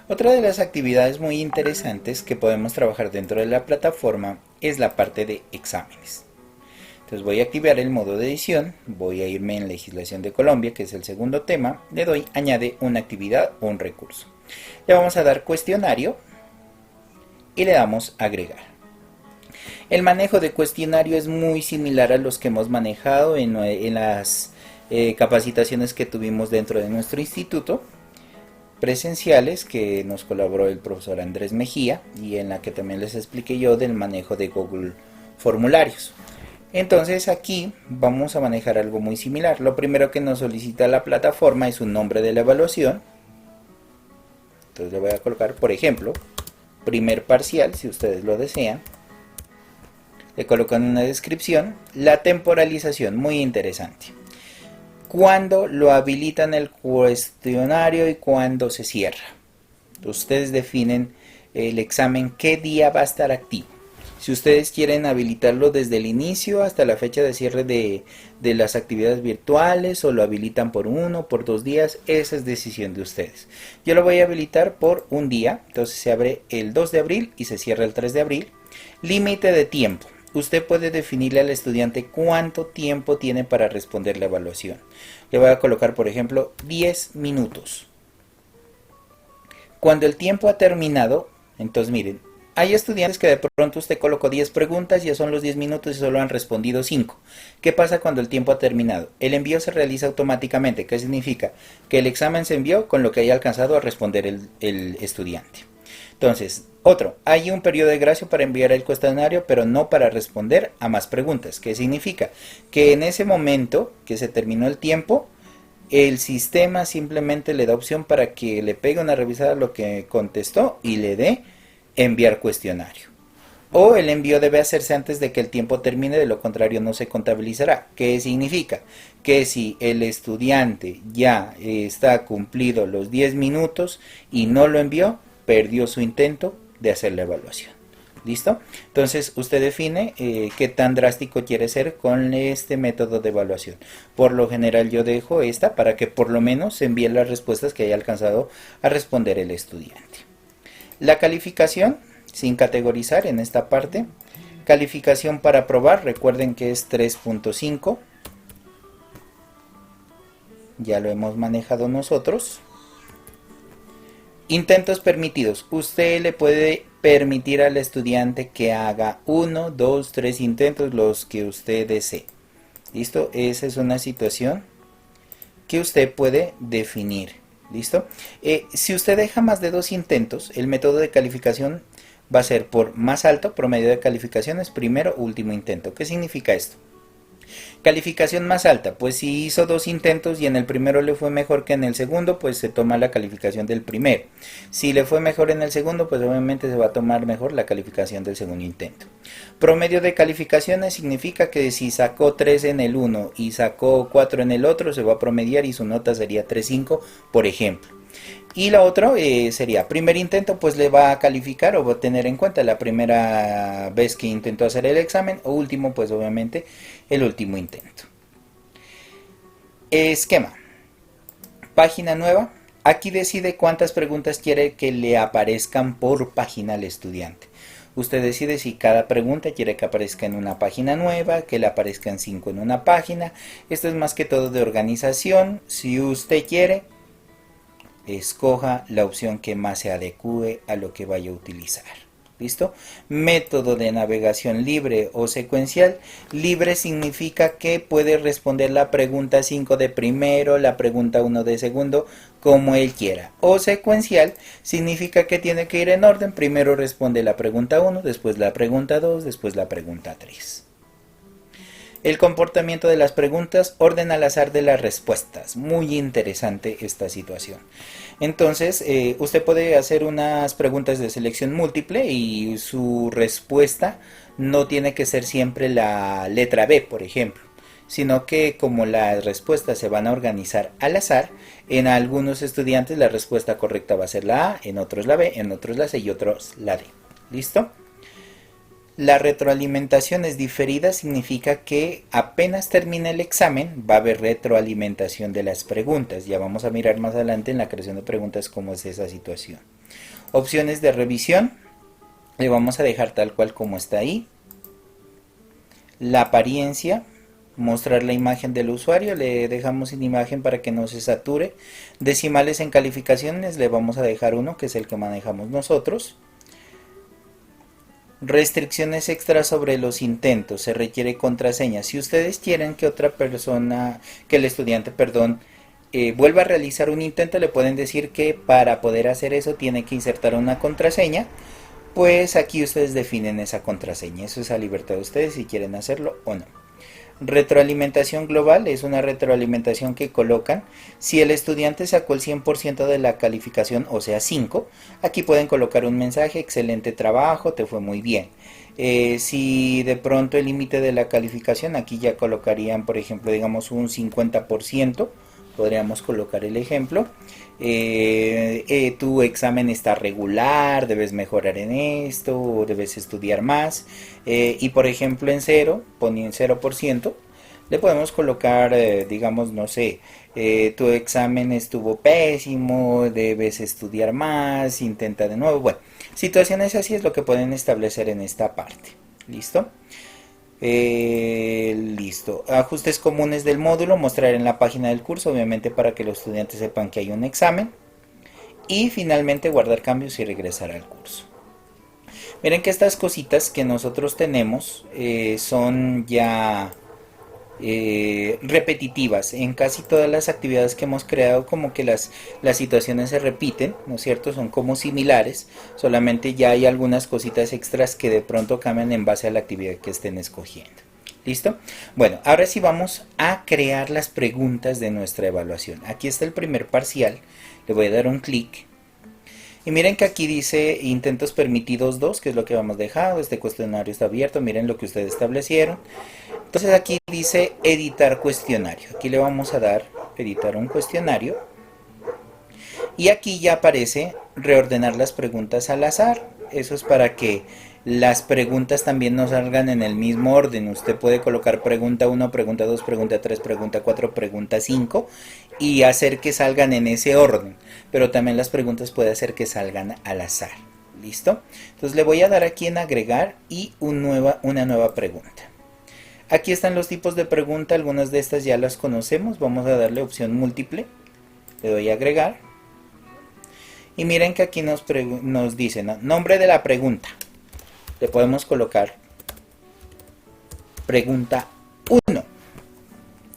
Otra de las actividades muy interesantes que podemos trabajar dentro de la plataforma es la parte de exámenes. Entonces voy a activar el modo de edición, voy a irme en legislación de Colombia, que es el segundo tema, le doy añade una actividad o un recurso. Le vamos a dar cuestionario y le damos agregar. El manejo de cuestionario es muy similar a los que hemos manejado en las capacitaciones que tuvimos dentro de nuestro instituto presenciales, que nos colaboró el profesor Andrés Mejía, y en la que también les expliqué yo del manejo de Google Formularios. Entonces aquí vamos a manejar algo muy similar. Lo primero que nos solicita la plataforma es un nombre de la evaluación. Entonces le voy a colocar, por ejemplo, primer parcial, si ustedes lo desean. Le colocan una descripción. La temporalización, muy interesante. Cuándo lo habilitan el cuestionario y cuándo se cierra. Ustedes definen el examen, qué día va a estar activo. Si ustedes quieren habilitarlo desde el inicio hasta la fecha de cierre de las actividades virtuales, o lo habilitan por 1, por 2 días, esa es decisión de ustedes. Yo lo voy a habilitar por un día, entonces se abre el 2 de abril y se cierra el 3 de abril. Límite de tiempo. Usted puede definirle al estudiante cuánto tiempo tiene para responder la evaluación. Le voy a colocar, por ejemplo, 10 minutos. Cuando el tiempo ha terminado, entonces miren, hay estudiantes que de pronto usted colocó 10 preguntas, ya son los 10 minutos y solo han respondido 5. ¿Qué pasa cuando el tiempo ha terminado? El envío se realiza automáticamente. ¿Qué significa? Que el examen se envió con lo que haya alcanzado a responder el estudiante. Entonces, hay un periodo de gracia para enviar el cuestionario, pero no para responder a más preguntas. ¿Qué significa? Que en ese momento que se terminó el tiempo, el sistema simplemente le da opción para que le pegue una revisada a lo que contestó y le dé enviar cuestionario. O el envío debe hacerse antes de que el tiempo termine, de lo contrario no se contabilizará. ¿Qué significa? Que si el estudiante ya está cumplido los 10 minutos y no lo envió, perdió su intento de hacer la evaluación. ¿Listo? Entonces usted define qué tan drástico quiere ser con este método de evaluación. Por lo general yo dejo esta para que por lo menos se envíen las respuestas que haya alcanzado a responder el estudiante. La calificación, sin categorizar en esta parte. Calificación para aprobar, recuerden que es 3.5. Ya lo hemos manejado nosotros. Intentos permitidos. Usted le puede permitir al estudiante que haga 1, 2, 3 intentos, los que usted desee. ¿Listo? Esa es una situación que usted puede definir. ¿Listo? Si usted deja más de 2 intentos, el método de calificación va a ser por más alto promedio de calificaciones, primero, último intento. ¿Qué significa esto? Calificación más alta, pues si hizo 2 intentos y en el primero le fue mejor que en el segundo, pues se toma la calificación del primero. Si le fue mejor en el segundo, pues obviamente se va a tomar mejor la calificación del segundo intento. Promedio de calificaciones significa que si sacó 3 en el uno y sacó 4 en el otro, se va a promediar y su nota sería 3.5, por ejemplo. Y lo otro sería, primer intento, pues le va a calificar o va a tener en cuenta la primera vez que intentó hacer el examen, o último, pues obviamente el último intento. Esquema. Página nueva. Aquí decide cuántas preguntas quiere que le aparezcan por página al estudiante. Usted decide si cada pregunta quiere que aparezca en una página nueva, que le aparezcan 5 en una página. Esto es más que todo de organización. Si usted quiere, escoja la opción que más se adecue a lo que vaya a utilizar. ¿Listo? Método de navegación libre o secuencial. Libre significa que puede responder la pregunta 5 de primero, la pregunta 1 de segundo, como él quiera. O secuencial significa que tiene que ir en orden. Primero responde la pregunta 1, después la pregunta 2, después la pregunta 3. El comportamiento de las preguntas, orden al azar de las respuestas. Muy interesante esta situación. Entonces, usted puede hacer unas preguntas de selección múltiple y su respuesta no tiene que ser siempre la letra B, por ejemplo, sino que como las respuestas se van a organizar al azar, en algunos estudiantes la respuesta correcta va a ser la A, en otros la B, en otros la C y otros la D. ¿Listo? La retroalimentación es diferida, significa que apenas termine el examen va a haber retroalimentación de las preguntas. Ya vamos a mirar más adelante en la creación de preguntas cómo es esa situación. Opciones de revisión, le vamos a dejar tal cual como está ahí. La apariencia, mostrar la imagen del usuario, le dejamos sin imagen para que no se sature. Decimales en calificaciones, le vamos a dejar uno, que es el que manejamos nosotros. Restricciones extras sobre los intentos, se requiere contraseña. Si ustedes quieren que otra persona, que el estudiante, perdón, vuelva a realizar un intento, le pueden decir que para poder hacer eso tiene que insertar una contraseña. Pues aquí ustedes definen esa contraseña, eso es a libertad de ustedes si quieren hacerlo o no. Retroalimentación global es una retroalimentación que colocan si el estudiante sacó el 100% de la calificación, o sea 5, aquí pueden colocar un mensaje: excelente trabajo, te fue muy bien. Si de pronto el límite de la calificación, aquí ya colocarían, por ejemplo, digamos un 50%, podríamos colocar el ejemplo. Tu examen está regular, debes mejorar en esto, o debes estudiar más. Y por ejemplo en 0, poniendo 0%, le podemos colocar, digamos, no sé, tu examen estuvo pésimo, debes estudiar más, intenta de nuevo. Bueno, situaciones así es lo que pueden establecer en esta parte. ¿Listo? Listo. Ajustes comunes del módulo, mostrar en la página del curso, obviamente para que los estudiantes sepan que hay un examen. Y finalmente guardar cambios y regresar al curso. Miren que estas cositas que nosotros tenemos son ya repetitivas. En casi todas las actividades que hemos creado, como que las situaciones se repiten, ¿no es cierto? Son como similares, solamente ya hay algunas cositas extras que de pronto cambian en base a la actividad que estén escogiendo. ¿Listo? Bueno, ahora sí vamos a crear las preguntas de nuestra evaluación. Aquí está el primer parcial, le voy a dar un clic. Y miren que aquí dice intentos permitidos 2, que es lo que hemos dejado. Este cuestionario está abierto, miren lo que ustedes establecieron. Entonces aquí dice editar cuestionario. Aquí le vamos a dar editar un cuestionario. Y aquí ya aparece reordenar las preguntas al azar. Eso es para que las preguntas también no salgan en el mismo orden. Usted puede colocar pregunta 1, pregunta 2, pregunta 3, pregunta 4, pregunta 5 y hacer que salgan en ese orden. Pero también las preguntas puede hacer que salgan al azar. ¿Listo? Entonces le voy a dar aquí en agregar y una nueva pregunta. Aquí están los tipos de pregunta, algunas de estas ya las conocemos. Vamos a darle opción múltiple. Le doy a agregar. Y miren que aquí nos dice, ¿no?, nombre de la pregunta. Le podemos colocar pregunta 1,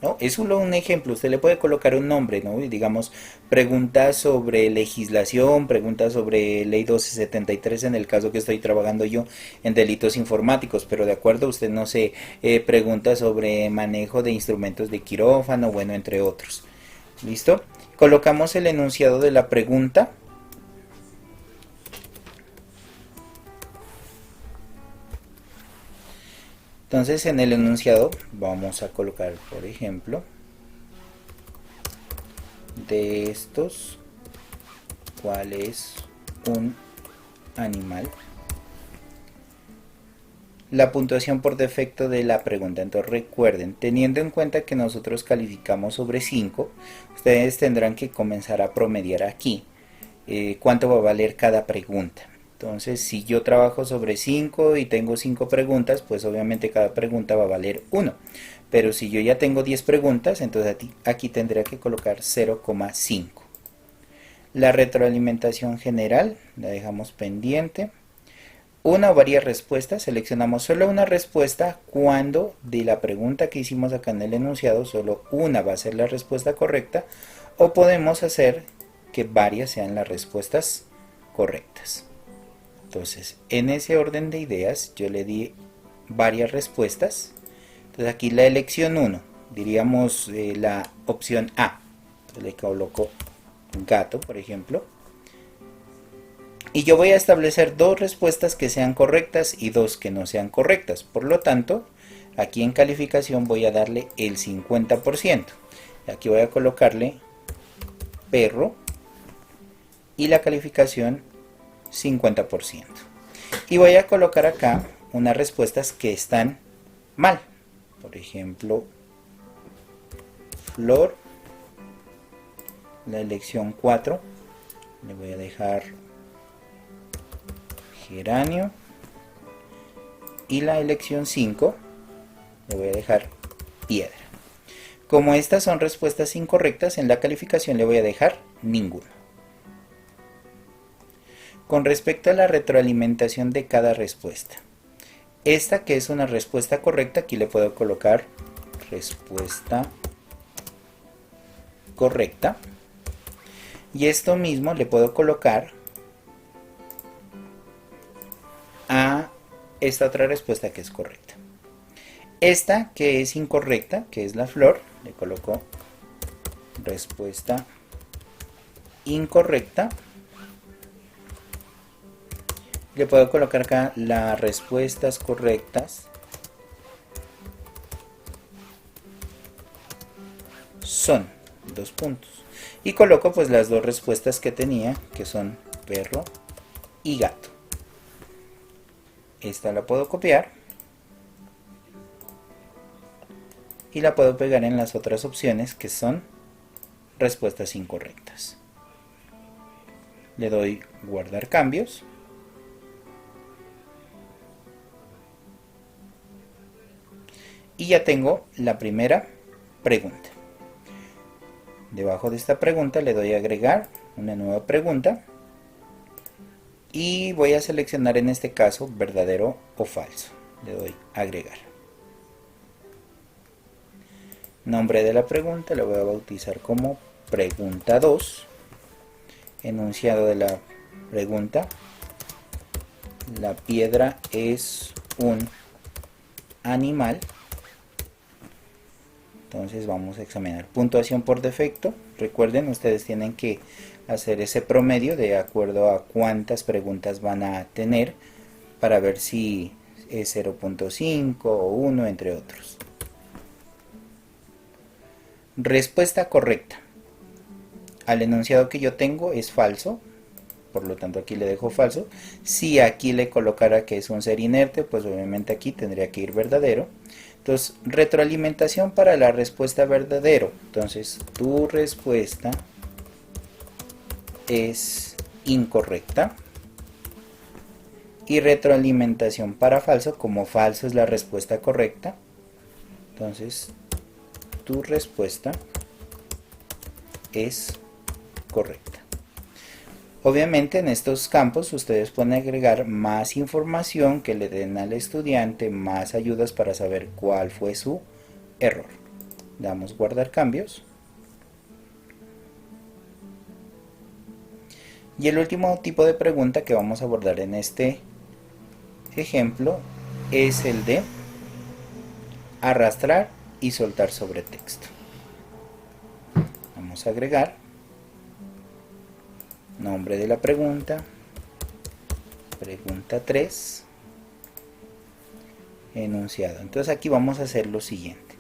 ¿no? Es solo un ejemplo, usted le puede colocar un nombre, ¿no? Y digamos, pregunta sobre legislación, pregunta sobre ley 1273 en el caso que estoy trabajando yo en delitos informáticos, pero de acuerdo, usted no sé, pregunta sobre manejo de instrumentos de quirófano, bueno, entre otros. ¿Listo? Colocamos el enunciado de la pregunta. Entonces en el enunciado vamos a colocar, por ejemplo, de estos, ¿cuál es un animal? La puntuación por defecto de la pregunta. Entonces recuerden, teniendo en cuenta que nosotros calificamos sobre 5, ustedes tendrán que comenzar a promediar aquí cuánto va a valer cada pregunta. Entonces, si yo trabajo sobre 5 y tengo 5 preguntas, pues obviamente cada pregunta va a valer 1. Pero si yo ya tengo 10 preguntas, entonces aquí tendría que colocar 0,5. La retroalimentación general la dejamos pendiente. Una o varias respuestas, seleccionamos solo una respuesta cuando de la pregunta que hicimos acá en el enunciado, solo una va a ser la respuesta correcta, o podemos hacer que varias sean las respuestas correctas. Entonces, en ese orden de ideas, yo le di varias respuestas. Entonces aquí la elección 1, diríamos la opción A. Entonces le coloco gato, por ejemplo. Y yo voy a establecer 2 respuestas que sean correctas y 2 que no sean correctas. Por lo tanto, aquí en calificación voy a darle el 50%. Aquí voy a colocarle perro y la calificación 50%. Y voy a colocar acá unas respuestas que están mal. Por ejemplo, flor, la elección 4, le voy a dejar geranio. Y la elección 5 le voy a dejar piedra. Como estas son respuestas incorrectas, en la calificación le voy a dejar ninguno. Con respecto a la retroalimentación de cada respuesta, esta que es una respuesta correcta, aquí le puedo colocar respuesta correcta. Y esto mismo le puedo colocar a esta otra respuesta que es correcta. Esta que es incorrecta, que es la flor, le coloco respuesta incorrecta. Le puedo colocar acá las respuestas correctas son 2 puntos. Y coloco pues las dos respuestas que tenía, que son perro y gato. Esta la puedo copiar y la puedo pegar en las otras opciones que son respuestas incorrectas. Le doy guardar cambios. Y ya tengo la primera pregunta. Debajo de esta pregunta le doy a agregar una nueva pregunta. Y voy a seleccionar en este caso verdadero o falso. Le doy agregar. Nombre de la pregunta le voy a bautizar como pregunta 2. Enunciado de la pregunta. La piedra es un animal. Entonces vamos a examinar puntuación por defecto. Recuerden, ustedes tienen que hacer ese promedio de acuerdo a cuántas preguntas van a tener para ver si es 0.5 o 1, entre otros. Respuesta correcta. Al enunciado que yo tengo es falso, por lo tanto aquí le dejo falso. Si aquí le colocara que es un ser inerte, pues obviamente aquí tendría que ir verdadero. Entonces, retroalimentación para la respuesta verdadero. Entonces, tu respuesta es incorrecta. Y retroalimentación para falso, como falso es la respuesta correcta. Entonces, tu respuesta es correcta. Obviamente en estos campos ustedes pueden agregar más información que le den al estudiante, más ayudas para saber cuál fue su error. Damos guardar cambios. Y el último tipo de pregunta que vamos a abordar en este ejemplo es el de arrastrar y soltar sobre texto. Vamos a agregar nombre de la pregunta, pregunta 3, enunciado. Entonces aquí vamos a hacer lo siguiente.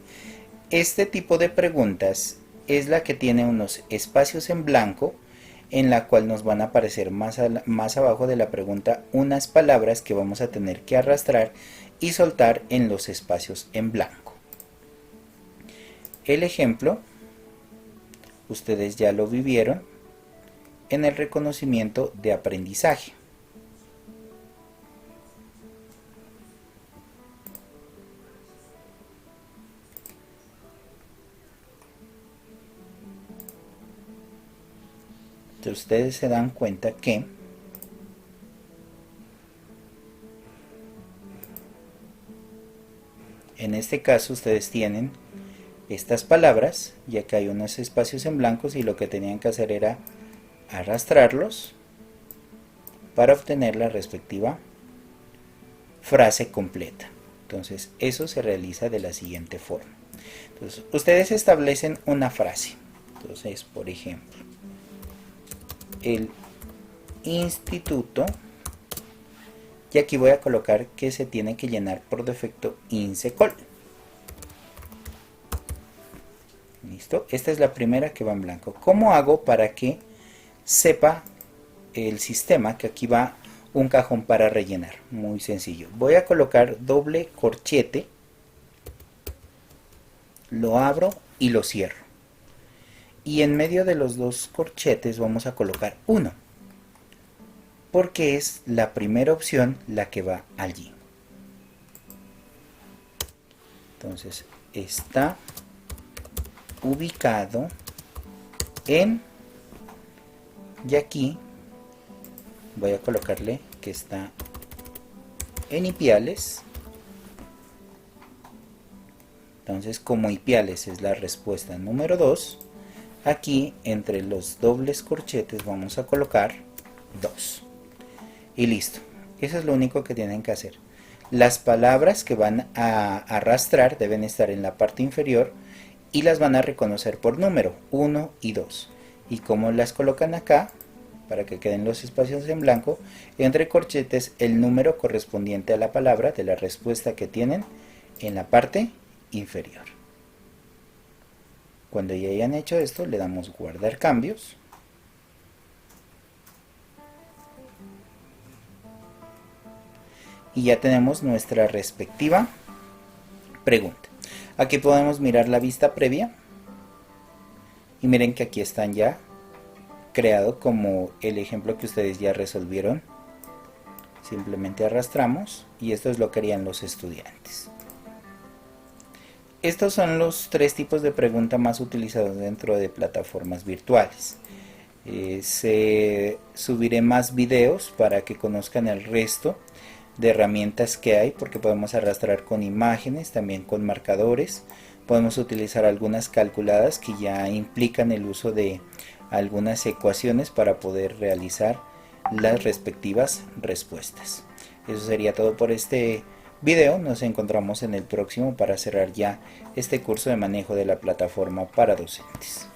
Este tipo de preguntas es la que tiene unos espacios en blanco, en la cual nos van a aparecer más abajo de la pregunta unas palabras que vamos a tener que arrastrar y soltar en los espacios en blanco. El ejemplo, ustedes ya lo vivieron en el reconocimiento de aprendizaje. Entonces ustedes se dan cuenta que en este caso ustedes tienen estas palabras, ya que hay unos espacios en blancos y lo que tenían que hacer era arrastrarlos para obtener la respectiva frase completa. Entonces eso se realiza de la siguiente forma. Entonces ustedes establecen una frase. Entonces, por ejemplo, el instituto, y aquí voy a colocar que se tiene que llenar por defecto INSECOL. ¿Listo? Esta es la primera que va en blanco. ¿Cómo hago para que sepa el sistema que aquí va un cajón para rellenar? Muy sencillo. Voy a colocar doble corchete, lo abro y lo cierro. Y en medio de los dos corchetes vamos a colocar uno. porque es la primera opción la que va allí. Entonces está ubicado en, y aquí voy a colocarle que está en Ipiales. Entonces, como Ipiales es la respuesta número 2, aquí entre los dobles corchetes vamos a colocar 2 y listo. Eso es lo único que tienen que hacer. Las palabras que van a arrastrar deben estar en la parte inferior y las van a reconocer por número 1 y 2. Y como las colocan acá, para que queden los espacios en blanco, entre corchetes el número correspondiente a la palabra de la respuesta que tienen en la parte inferior. Cuando ya hayan hecho esto, le damos guardar cambios. Y ya tenemos nuestra respectiva pregunta. Aquí podemos mirar la vista previa. Y miren que aquí están ya creado como el ejemplo que ustedes ya resolvieron. Simplemente arrastramos y esto es lo que harían los estudiantes. Estos son los 3 tipos de pregunta más utilizados dentro de plataformas virtuales. Subiré más videos para que conozcan el resto de herramientas que hay, porque podemos arrastrar con imágenes, también con marcadores. Podemos utilizar algunas calculadas que ya implican el uso de algunas ecuaciones para poder realizar las respectivas respuestas. Eso sería todo por este video. Nos encontramos en el próximo para cerrar ya este curso de manejo de la plataforma para docentes.